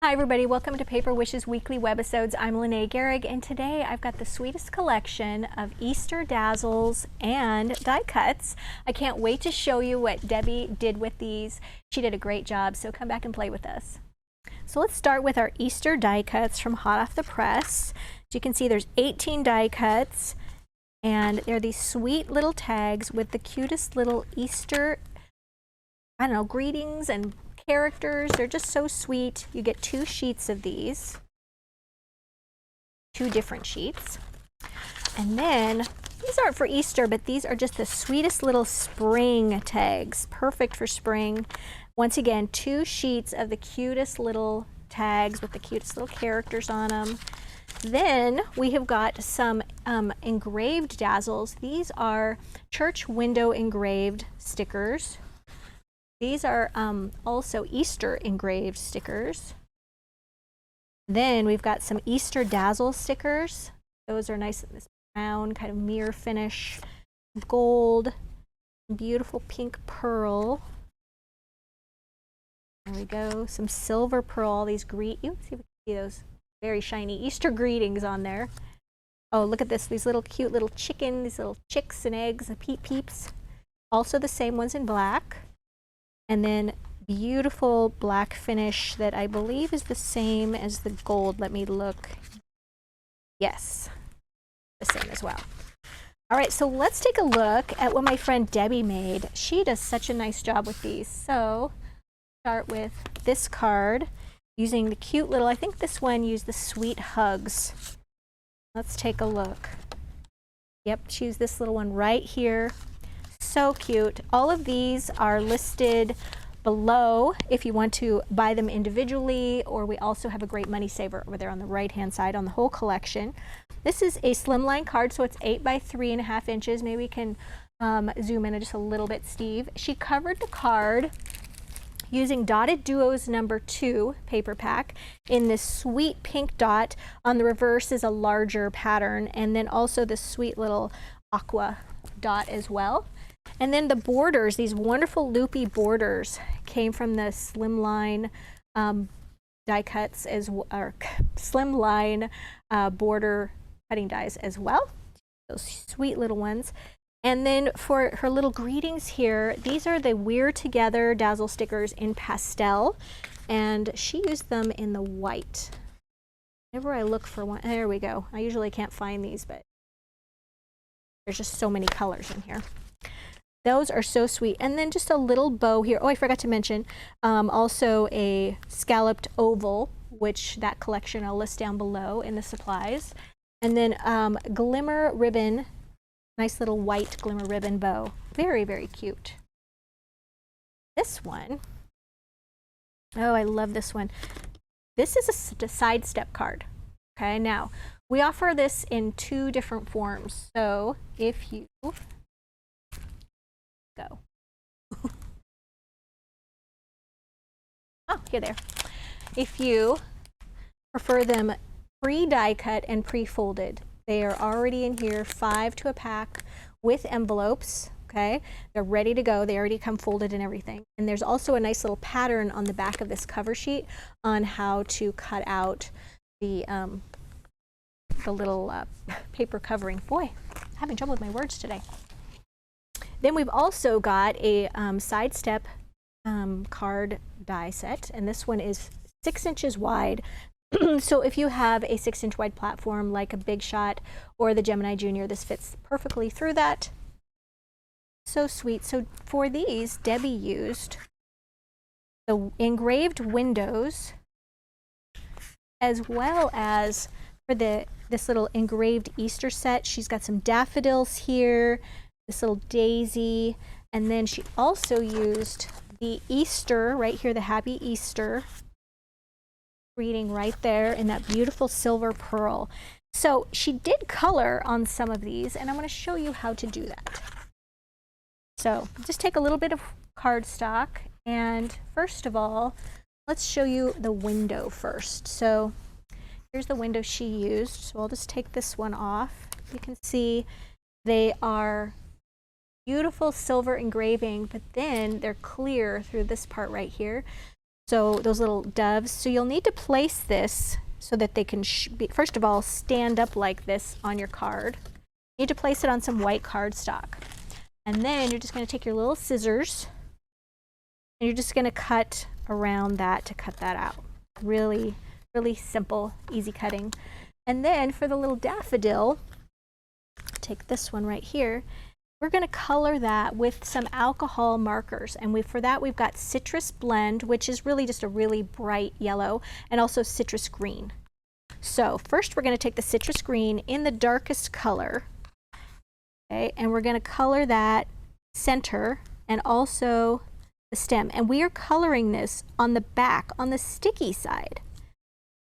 Hi everybody, welcome to Paper Wishes Weekly Webisodes. I'm Lene Gehrig, and today I've got the sweetest collection of Easter Dazzles and die cuts. I can't wait to show you what Debbie did with these. She did a great job, so come back and play with us. So let's start with our Easter die cuts from hot off the press. As you can see, there's 18 die cuts, and they're these sweet little tags with the cutest little Easter, greetings and characters. They're just so sweet. You get 2 sheets of these, 2 different sheets. And then these aren't for Easter, but these are just the sweetest little spring tags, perfect for spring. Once again, 2 sheets of the cutest little tags with the cutest little characters on them. Then we have got some engraved Dazzles. These are church window engraved stickers. These are also Easter engraved stickers. Then we've got some Easter Dazzle stickers. Those are nice in this brown kind of mirror finish, gold, beautiful pink pearl. There we go. Some silver pearl. All these see if we can see those very shiny Easter greetings on there. Oh, look at this. These little cute little chickens, these little chicks and eggs, the peeps. Also the same ones in black. And then beautiful black finish that I believe is the same as the gold. Let me look. Yes, the same as well. All right, so let's take a look at what my friend Debbie made. She does such a nice job with these. So start with this card using the cute little, I think this one used the sweet hugs. Let's take a look. Yep, choose this little one right here. So cute. All of these are listed below if you want to buy them individually, or we also have a great money saver over there on the right hand side on the whole collection. This is a slimline card, so it's 8 by 3.5 inches. Maybe we can zoom in just a little bit, Steve. She covered the card using Dotted Duos number 2 paper pack in this sweet pink dot. On the reverse is a larger pattern, and then also this sweet little aqua dot as well. And then the borders, these wonderful loopy borders, came from the slimline die cuts or slimline border cutting dies as well. Those sweet little ones. And then for her little greetings here, these are the We're Together Dazzle stickers in pastel, and she used them in the white. Whenever I look for one, there we go. I usually can't find these, but there's just so many colors in here. Those are so sweet. And then just a little bow here. Oh, I forgot to mention also a scalloped oval, which that collection I'll list down below in the supplies. And then glimmer ribbon, nice little white glimmer ribbon bow. Very, very cute. This one, oh, I love this one. This is a side step card. Okay, now we offer this in 2 different forms. So if you go. Oh, you're there. If you prefer them pre-die cut and pre-folded, they are already in here, 5 to a pack with envelopes. Okay, they're ready to go. They already come folded and everything. And there's also a nice little pattern on the back of this cover sheet on how to cut out the little paper covering. Boy, I'm having trouble with my words today. Then we've also got a side step card die set, and this one is 6 inches wide. So if you have a 6-inch wide platform like a Big Shot or the Gemini Junior, this fits perfectly through that. So sweet. So for these, Debbie used the engraved windows, as well as for this little engraved Easter set. She's got some daffodils here, this little daisy, and then she also used the Easter right here, the Happy Easter greeting right there in that beautiful silver pearl. So she did color on some of these, and I'm going to show you how to do that. So just take a little bit of cardstock, and first of all, let's show you the window first. So here's the window she used. So I'll just take this one off. You can see they are beautiful silver engraving, but then they're clear through this part right here. So those little doves. So you'll need to place this so that they can, first of all, stand up like this on your card. You need to place it on some white cardstock. And then you're just going to take your little scissors and you're just going to cut around that to cut that out. Really, really simple, easy cutting. And then for the little daffodil, take this one right here, we're going to color that with some alcohol markers. And for that we've got Citrus Blend, which is really just a really bright yellow, and also Citrus Green. So first we're going to take the Citrus Green in the darkest color, okay, and we're going to color that center and also the stem. And we are coloring this on the back, on the sticky side.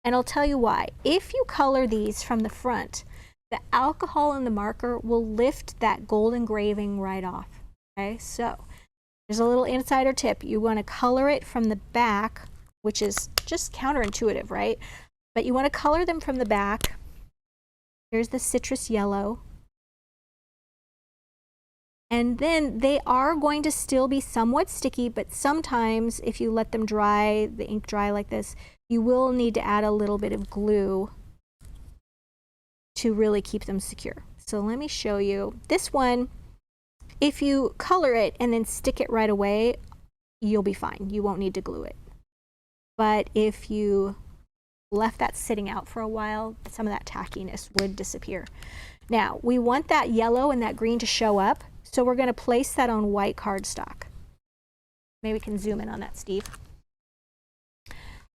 And I'll tell you why. If you color these from the front, the alcohol in the marker will lift that gold engraving right off. Okay, so there's a little insider tip. You want to color it from the back, which is just counterintuitive, right? But you want to color them from the back. Here's the citrus yellow. And then they are going to still be somewhat sticky, but sometimes if you let them dry, the ink dry like this, you will need to add a little bit of glue to really keep them secure. So let me show you. This one, if you color it and then stick it right away, you'll be fine. You won't need to glue it. But if you left that sitting out for a while, some of that tackiness would disappear. Now, we want that yellow and that green to show up, so we're going to place that on white cardstock. Maybe we can zoom in on that, Steve.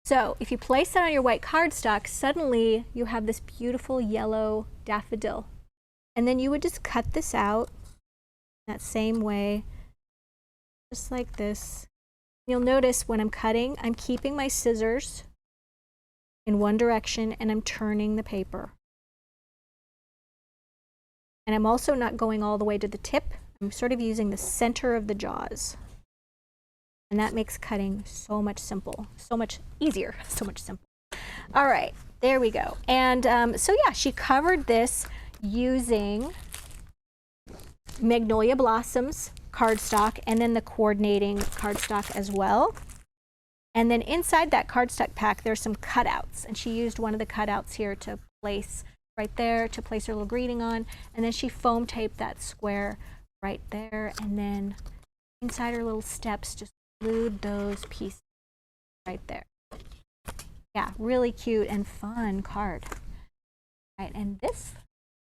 So if you place that on your white cardstock, suddenly you have this beautiful yellow daffodil. And then you would just cut this out that same way, just like this. You'll notice when I'm cutting, I'm keeping my scissors in one direction and I'm turning the paper. And I'm also not going all the way to the tip. I'm sort of using the center of the jaws. And that makes cutting so much simple, so much easier, so much simpler. All right, there we go. And so yeah, she covered this using Magnolia Blossoms cardstock and then the coordinating cardstock as well. And then inside that cardstock pack, there's some cutouts. And she used one of the cutouts here to place right there, to place her little greeting on. And then she foam taped that square right there. And then inside her little steps, just glued those pieces right there. Yeah, really cute and fun card. Right, and this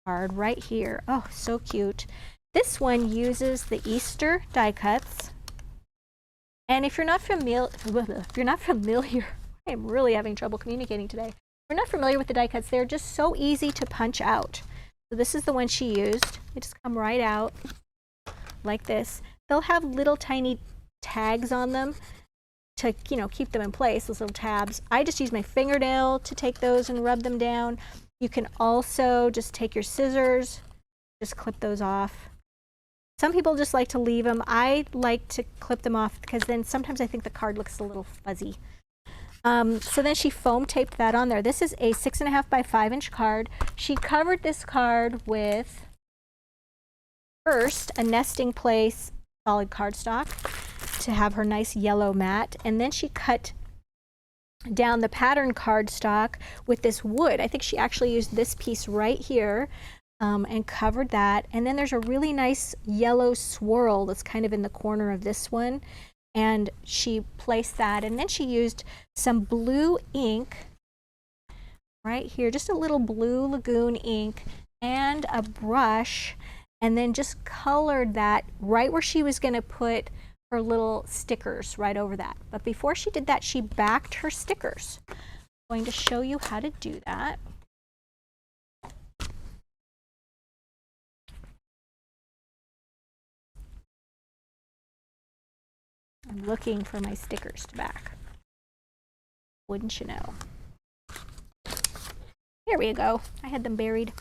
card right here, oh, so cute. This one uses the Easter die cuts. And if you're not familiar, I'm really having trouble communicating today. If you're not familiar with the die cuts, they're just so easy to punch out. So this is the one she used. They just come right out like this. They'll have little tiny tags on them to, you know, keep them in place, those little tabs. I just use my fingernail to take those and rub them down. You can also just take your scissors, just clip those off. Some people just like to leave them. I like to clip them off because then sometimes I think the card looks a little fuzzy. So then she foam taped that on there. This is a 6.5 by 5 inch card. She covered this card with first a nesting place solid cardstock to have her nice yellow mat, and then she cut down the pattern cardstock with this wood. I think she actually used this piece right here and covered that. And then there's a really nice yellow swirl that's kind of in the corner of this one, and she placed that. And then she used some blue ink right here, just a little blue lagoon ink and a brush, and then just colored that right where she was going to put her little stickers right over that. But before she did that, she backed her stickers. I'm going to show you how to do that. I'm looking for my stickers to back. Wouldn't you know? Here we go. I had them buried.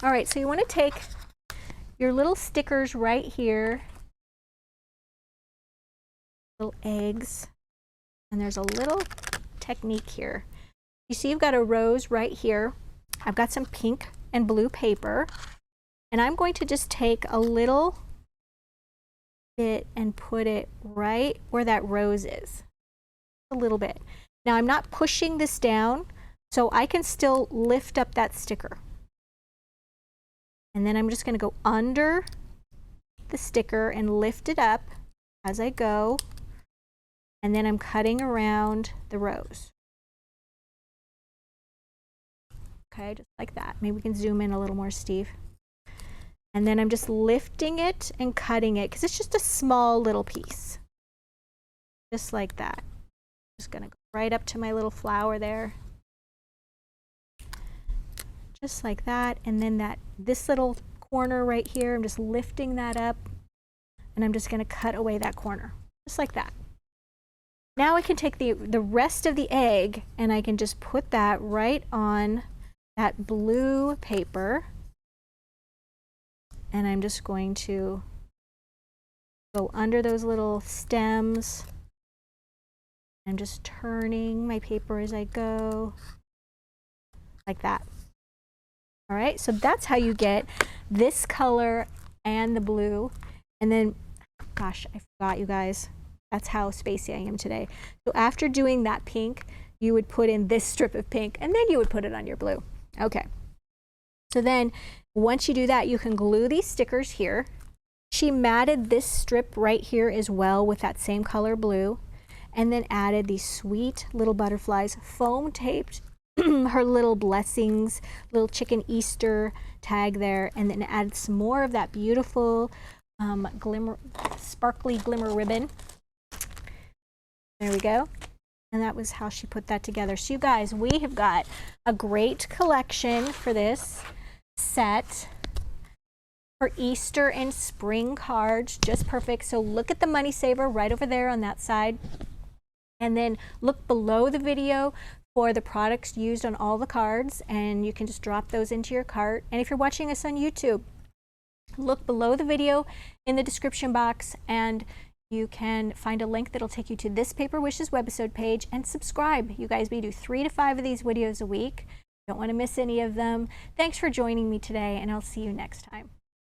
All right, so you want to take your little stickers right here, little eggs, and there's a little technique here. You see you've got a rose right here. I've got some pink and blue paper, and I'm going to just take a little bit and put it right where that rose is. a little bit. Now I'm not pushing this down, so I can still lift up that sticker. And then I'm just going to go under the sticker and lift it up as I go. And then I'm cutting around the rows. Okay, just like that. Maybe we can zoom in a little more, Steve. And then I'm just lifting it and cutting it because it's just a small little piece. Just like that. Just gonna go right up to my little flower there. Just like that. And then this little corner right here, I'm just lifting that up and I'm just gonna cut away that corner. Just like that. Now I can take the rest of the egg and I can just put that right on that blue paper. And I'm just going to go under those little stems. I'm just turning my paper as I go, like that. All right, so that's how you get this color and the blue. And then, gosh, I forgot, you guys. That's how spacey I am today. So after doing that pink, you would put in this strip of pink, and then you would put it on your blue. Okay. So then, once you do that, you can glue these stickers here. She matted this strip right here as well with that same color blue, and then added these sweet little butterflies, foam taped her little blessings, little chicken Easter tag there, and then added some more of that beautiful sparkly glimmer ribbon. There we go. And that was how she put that together. So you guys, we have got a great collection for this set for Easter and spring cards, just perfect. So look at the money saver right over there on that side, and then look below the video for the products used on all the cards, and you can just drop those into your cart. And if you're watching us on YouTube, look below the video in the description box and you can find a link that'll take you to this Paper Wishes webisode page, and subscribe. You guys, we do 3 to 5 of these videos a week. Don't want to miss any of them. Thanks for joining me today, and I'll see you next time.